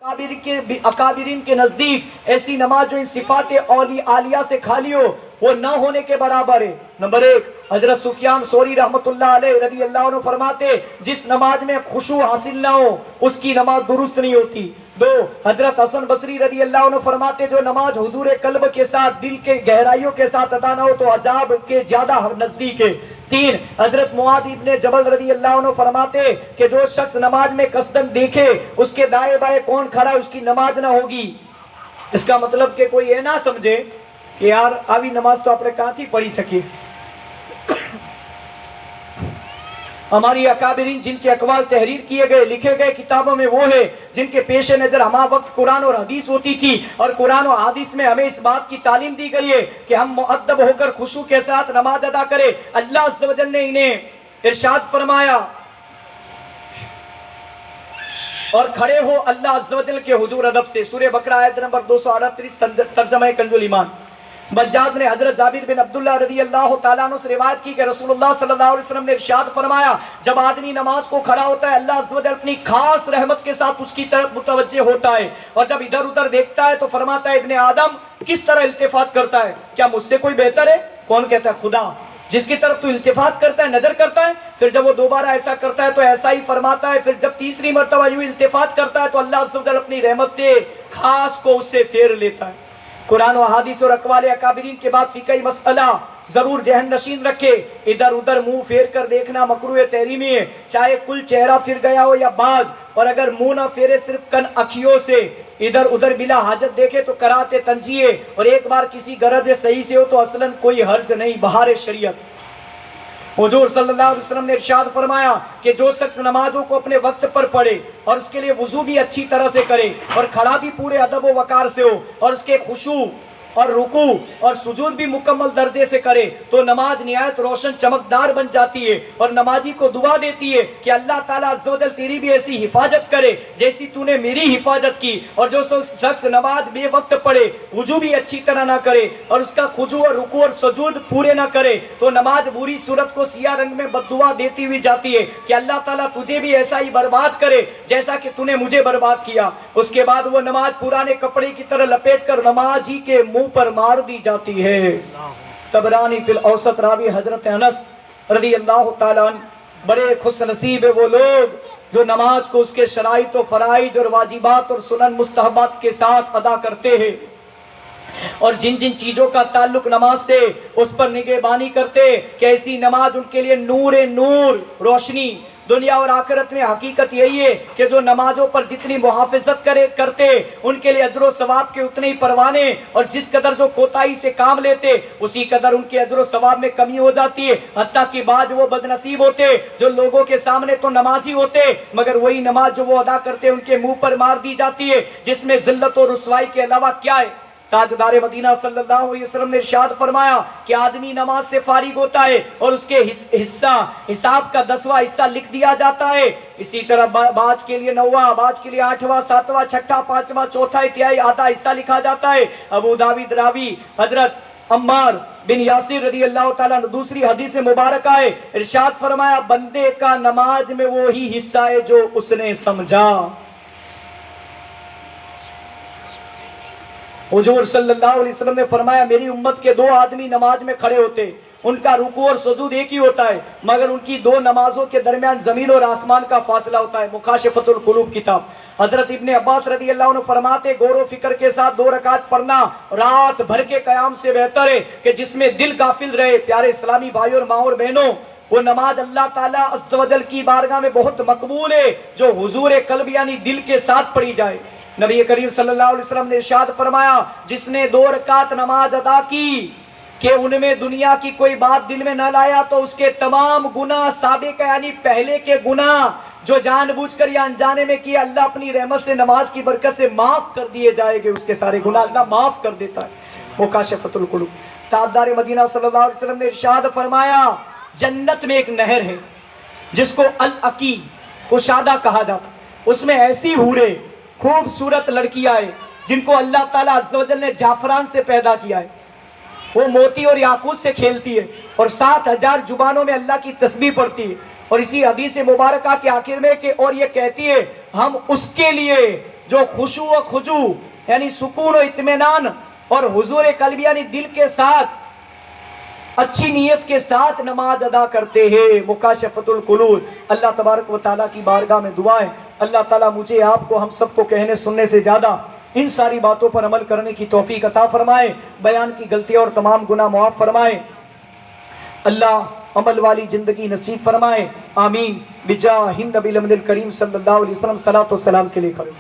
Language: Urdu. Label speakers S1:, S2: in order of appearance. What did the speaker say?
S1: اکابرین کے نزدیک ایسی نماز جو ان صفات عالیہ سے خالی ہو وہ نہ ہونے کے برابر ہے۔ نمبر 1، حضرت سفیان ثوری رحمۃ اللہ علیہ رضی اللہ عنہ فرماتے جس نماز میں خشوع حاصل نہ ہو اس کی نماز درست نہیں ہوتی۔ 2، حضرت حسن بصری رضی اللہ عنہ فرماتے جو نماز حضور قلب کے ساتھ دل کے گہرائیوں کے ساتھ ادا نہ ہو تو عذاب کے زیادہ نزدیک ہے۔ 3، حضرت معاذ ابن جبل رضی اللہ عنہ فرماتے کہ جو شخص نماز میں قصدن دیکھے اس کے دائیں بائیں کون کھڑا ہے اس کی نماز نہ ہوگی۔ اس کا مطلب کہ کوئی یہ نہ سمجھے کہ یار ابھی نماز تو آپ نے کہاں تھی پڑھی سکے۔ ہماری اکابرین جن کے اقوال تحریر کیے گئے لکھے گئے کتابوں میں وہ ہے جن کے پیش نظر ہمہ وقت قرآن اور حدیث ہوتی تھی، اور قرآن و حدیث میں ہمیں اس بات کی تعلیم دی گئی ہے کہ ہم مؤدب ہو کر خشوع کے ساتھ نماز ادا کریں۔ اللہ عز و جل نے انہیں ارشاد فرمایا اور کھڑے ہو اللہ عز و جل کے حضور ادب سے۔ سورہ بقرہ آیت نمبر 238 ترجمہ کنز الایمان۔ بجاد نے حضرت جابر بن عبداللہ رضی اللہ تعالیٰ عنہ سے روایت کی کہ رسول اللہ صلی اللہ علیہ وسلم نے ارشاد فرمایا جب آدمی نماز کو کھڑا ہوتا ہے اللہ عز و جل اپنی خاص رحمت کے ساتھ اس کی طرف متوجہ ہوتا ہے، اور جب ادھر ادھر دیکھتا ہے تو فرماتا ہے ابن آدم کس طرح التفات کرتا ہے، کیا مجھ سے کوئی بہتر ہے؟ کون کہتا ہے؟ خدا، جس کی طرف تو التفات کرتا ہے نظر کرتا ہے، پھر جب وہ دوبارہ ایسا کرتا ہے تو ایسا ہی فرماتا ہے، پھر جب تیسری مرتبہ یوں التفات کرتا ہے تو اللہ عز و جل اپنی رحمت خاص کو اس سے پھیر لیتا ہے۔ قرآن و حدیث اور اقوال اکابرین کے بعد فقہی مسئلہ ضرور ذہن نشین رکھے، ادھر ادھر منہ پھیر کر دیکھنا مکروہ تحریمی ہے، چاہے کل چہرہ پھر گیا ہو یا بعد، اور اگر منہ نہ پھیرے صرف کن اکھیوں سے ادھر ادھر بلا حاجت دیکھے تو کرات تنزیہ، اور ایک بار کسی غرض صحیح سے ہو تو اصلاً کوئی حرج نہیں بہار شریعت۔ حضور صلی اللہ علیہ وسلم نے ارشاد فرمایا کہ جو شخص نمازوں کو اپنے وقت پر پڑھے اور اس کے لیے وضو بھی اچھی طرح سے کرے اور کھڑا بھی پورے ادب و وقار سے ہو اور اس کے خشوع اور رکوع اور سجود بھی مکمل درجے سے کرے تو نماز نہایت روشن چمکدار بن جاتی ہے، اور نمازی کو دعا دیتی ہے کہ اللہ تعالیٰ عز و جل تیری بھی ایسی حفاظت کرے جیسی تو نے میری حفاظت کی۔ اور جو شخص نماز بے وقت پڑھے وضو بھی اچھی طرح نہ کرے اور اس کا خضوع اور رکوع اور سجود پورے نہ کرے تو نماز بری صورت کو سیاہ رنگ میں بد دعا دیتی ہوئی جاتی ہے کہ اللہ تعالیٰ تجھے بھی ایسا ہی برباد کرے جیسا کہ تو نے مجھے برباد کیا۔ اس کے بعد وہ نماز پرانے کپڑے کی طرح لپیٹ کر نمازی کے منہ پر مار دی جاتی ہے۔ طبرانی فی الاوسط، راوی حضرت انس رضی اللہ تعالیٰ عنہ۔ بڑے خوش نصیب ہے وہ لوگ جو نماز کو اس کے شرائط و فرائض اور واجبات اور سنن مستحبات کے ساتھ ادا کرتے ہیں، اور جن جن چیزوں کا تعلق نماز سے اس پر نگہبانی کرتے کہ ایسی نماز ان کے لیے نور نور روشنی دنیا اور آخرت میں۔ حقیقت یہی ہے کہ جو نمازوں پر جتنی محافظت کرتے ان کے لیے اجر و ثواب کے اتنے ہی پروانے، اور جس قدر جو کوتاہی سے کام لیتے اسی قدر ان کے اجر و ثواب میں کمی ہو جاتی ہے۔ حتیٰ کہ بعض وہ بد نصیب ہوتے جو لوگوں کے سامنے تو نمازی ہوتے مگر وہی نماز جو وہ ادا کرتے ان کے منہ پر مار دی جاتی ہے، جس میں ذلت و رسوائی کے علاوہ کیا ہے۔ تاجدار مدینہ صلی اللہ علیہ وسلم نے ارشاد فرمایا کہ آدمی نماز سے فارغ ہوتا ہے اور اس کے حساب کا 10واں حصہ لکھ دیا جاتا ہے، اسی طرح باج کے لیے 9واں، باج کے لیے 8واں، 7واں، 6واں، 5واں، 4تھا، تہائی، آدھا حصہ لکھا جاتا ہے۔ ابو داؤد راوی حضرت عمار بن یاسر رضی اللہ تعالیٰ عنہ دوسری حدیث مبارکہ ہے، ارشاد فرمایا بندے کا نماز میں وہی حصہ ہے جو اس نے سمجھا۔ حضور صلی اللہ علیہ وسلم نے فرمایا میری امت کے 2 آدمی نماز میں کھڑے ہوتے، ان کا رکوع اور سجود ایک ہی ہوتا ہے مگر ان کی 2 نمازوں کے درمیان زمین اور آسمان کا فاصلہ ہوتا ہے۔ مکاشفۃ القلوب کتاب۔ حضرت ابن عباس رضی اللہ عنہ فرماتے غور و فکر کے ساتھ 2 رکعت پڑھنا رات بھر کے قیام سے بہتر ہے کہ جس میں دل غافل رہے۔ پیارے اسلامی بھائیوں اور ماں اور بہنوں، وہ نماز اللہ تعالیٰ عز و جل کی بارگاہ میں بہت مقبول ہے جو حضور قلب یعنی دل کے ساتھ پڑھی جائے۔ نبی کریم صلی اللہ علیہ وسلم نے ارشاد فرمایا جس نے 2 رکعت نماز ادا کی کہ ان میں دنیا کی کوئی بات دل میں نہ لایا تو اس کے تمام گناہ سابق یعنی پہلے کے گناہ جو جان بوجھ کر یا انجانے میں کیا اللہ اپنی رحمت سے نماز کی برکت سے معاف کر دیے جائے گے، اس کے سارے گناہ اللہ معاف کر دیتا ہے۔ مکاشفۃ القلوب۔ تاجدار مدینہ صلی اللہ علیہ وسلم نے ارشاد فرمایا جنت میں ایک نہر ہے جس کو العقی کشادہ کہا جاتا، اس میں ایسی حوریں خوبصورت لڑکیاں ہیں جن کو اللہ تعالیٰ عز و جل نے جعفران سے پیدا کیا ہے، وہ موتی اور یاقوت سے کھیلتی ہے اور 7000 زبانوں میں اللہ کی تسبیح پڑھتی ہے، اور اسی حدیث مبارکہ کے آخر میں کہ اور یہ کہتی ہے ہم اس کے لیے جو خشوع و خضوع یعنی سکون و اطمینان اور حضور قلب یعنی دل کے ساتھ اچھی نیت کے ساتھ نماز ادا کرتے ہیں، مکاشفۃ القلوب۔ اللہ تبارک و تعالیٰ کی بارگاہ میں دعائیں، اللہ تعالیٰ مجھے آپ کو ہم سب کو کہنے سننے سے زیادہ ان ساری باتوں پر عمل کرنے کی توفیق عطا فرمائے، بیان کی غلطیاں اور تمام گناہ معاف فرمائے، اللہ عمل والی زندگی نصیب فرمائے، آمین بجاہ النبی الامین الکریم صلی اللہ علیہ وسلم۔ صلاۃ و سلام کے لیے کریں۔